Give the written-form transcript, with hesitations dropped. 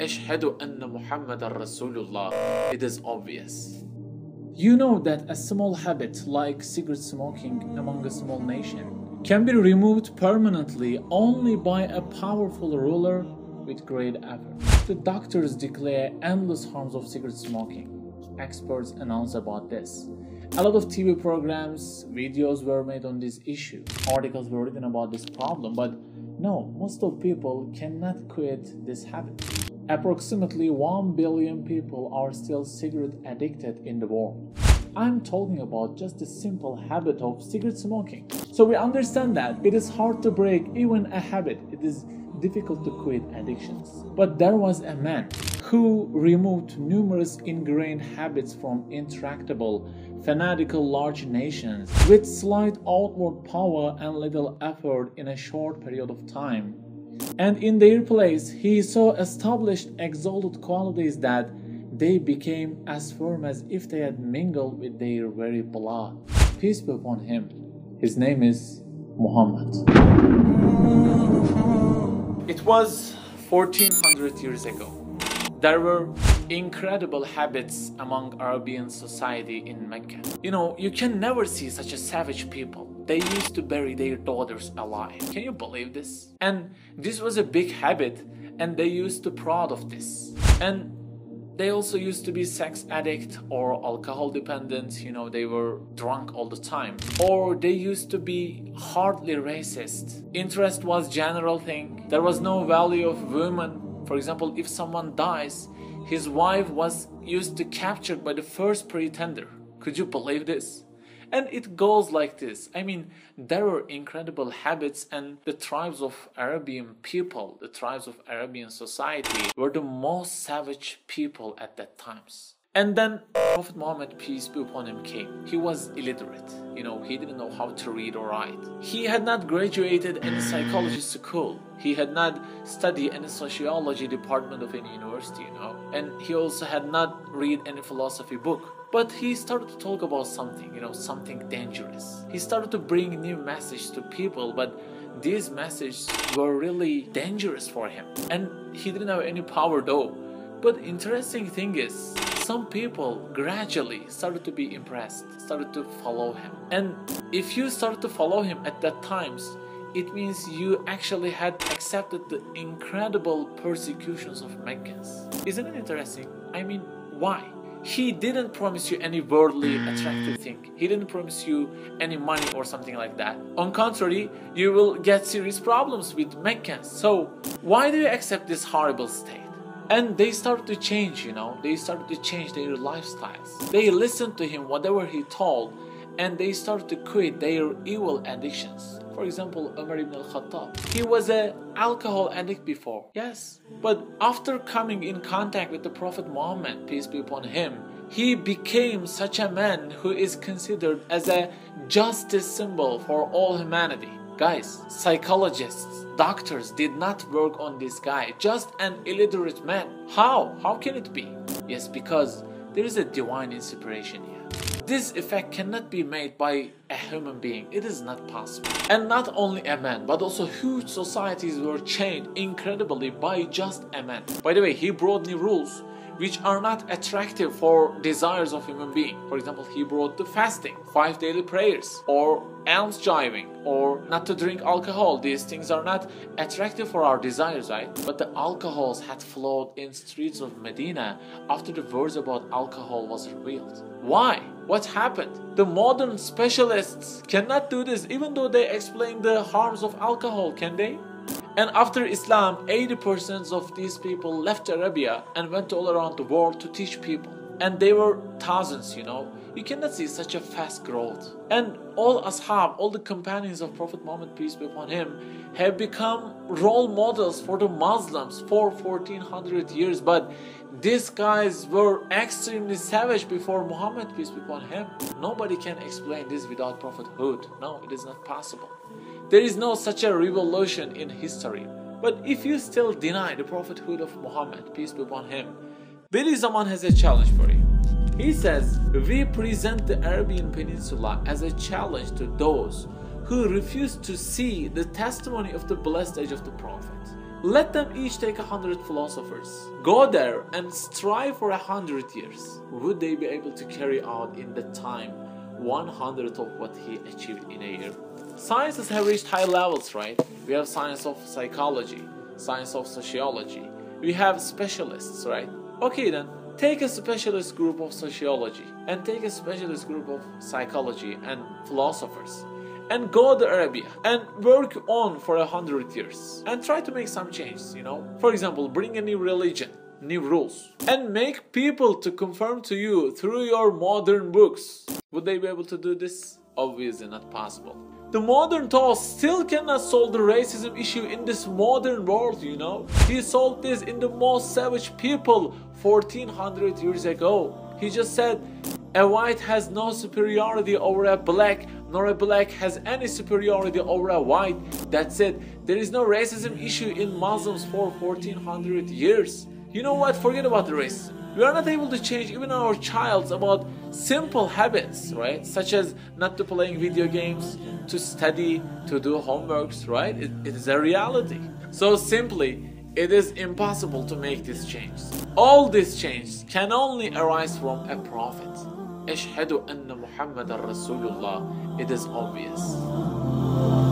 اشهدوا أن محمد رسول الله. It is obvious. You know that a small habit like cigarette smoking among a small nation can be removed permanently only by a powerful ruler with great effort. The doctors declare endless harms of cigarette smoking. Experts announce about this. A lot of TV programs, videos were made on this issue. Articles were written about this problem, but no, most of people cannot quit this habit. Approximately 1 billion people are still cigarette addicted in the world. I'm talking about just the simple habit of cigarette smoking. So we understand that it is hard to break even a habit. It is difficult to quit addictions. But there was a man who removed numerous ingrained habits from intractable, fanatical large nations with slight outward power and little effort in a short period of time. And in their place, he so established exalted qualities that they became as firm as if they had mingled with their very blood. Peace be upon him. His name is Muhammad. It was 1400 years ago. There were incredible habits among Arabian society in Mecca. You know, you can never see such a savage people. They used to bury their daughters alive. Can you believe this? And this was a big habit, and they used to be proud of this. And they also used to be sex addict or alcohol dependent. You know, they were drunk all the time. Or they used to be hardly racist. Interest was general thing. There was no value of women. For example, if someone dies, his wife was used to captured by the first pretender. Could you believe this? And it goes like this. I mean, there were incredible habits, and the tribes of Arabian people, the tribes of Arabian society were the most savage people at that times. And then Prophet Muhammad, peace be upon him, came. He was illiterate. You know, he didn't know how to read or write. He had not graduated any psychology school. He had not studied any sociology department of any university, you know. And he also had not read any philosophy book. But he started to talk about something, you know, something dangerous. He started to bring new messages to people, but these messages were really dangerous for him. And he didn't have any power though. But interesting thing is, some people gradually started to be impressed, started to follow him. And if you started to follow him at that times, it means you actually had accepted the incredible persecutions of Meccans. Isn't it interesting? I mean, why? He didn't promise you any worldly attractive thing. He didn't promise you any money or something like that. On contrary, you will get serious problems with Meccans. So why do you accept this horrible state? And they started to change, you know. They started to change their lifestyles. They listened to him, whatever he told, and they started to quit their evil addictions. For example, Umar ibn al-Khattab. He was an alcohol addict before. Yes. But after coming in contact with the Prophet Muhammad, peace be upon him, he became such a man who is considered as a justice symbol for all humanity. Guys, psychologists, doctors did not work on this guy. Just an illiterate man. How? How can it be? Yes, because there is a divine inspiration here. This effect cannot be made by a human being. It is not possible. And not only a man, but also huge societies were changed incredibly by just a man. By the way, he brought new rules which are not attractive for desires of human being. For example, he brought the fasting, 5 daily prayers, or alms giving, or not to drink alcohol. These things are not attractive for our desires, right? But the alcohols had flowed in streets of Medina after the verse about alcohol was revealed. Why? What happened? The modern specialists cannot do this, even though they explain the harms of alcohol, can they? And after Islam, 80% of these people left Arabia and went all around the world to teach people. And they were thousands, you know. You cannot see such a fast growth. And all ashab, all the companions of Prophet Muhammad, peace be upon him, have become role models for the Muslims for 1400 years. But these guys were extremely savage before Muhammad, peace be upon him. Nobody can explain this without prophethood. No, it is not possible. There is no such a revolution in history. But if you still deny the prophethood of Muhammad, peace be upon him, Billy Zaman has a challenge for you. He says, we present the Arabian Peninsula as a challenge to those who refuse to see the testimony of the blessed age of the Prophet. Let them each take 100 philosophers. Go there and strive for 100 years. Would they be able to carry out in the time 100 of what he achieved in a year? Sciences have reached high levels, right? We have science of psychology, science of sociology. We have specialists, right? Okay then, take a specialist group of sociology and take a specialist group of psychology and philosophers and go to Arabia and work on for 100 years and try to make some changes, you know? For example, bring a new religion, new rules, and make people to conform to you through your modern books. Would they be able to do this? Obviously not possible. The modern thought still cannot solve the racism issue in this modern world, you know? He solved this in the most savage people 1400 years ago. He just said, a white has no superiority over a black, nor a black has any superiority over a white. That's it. There is no racism issue in Muslims for 1400 years. You know what? Forget about the racism. We are not able to change even our childs about simple habits, right? Such as not to playing video games, to study, to do homeworks, right? It is a reality. So simply, it is impossible to make this change. All these changes can only arise from a prophet. Ashhadu anna Muhammadan Rasulullah. It is obvious.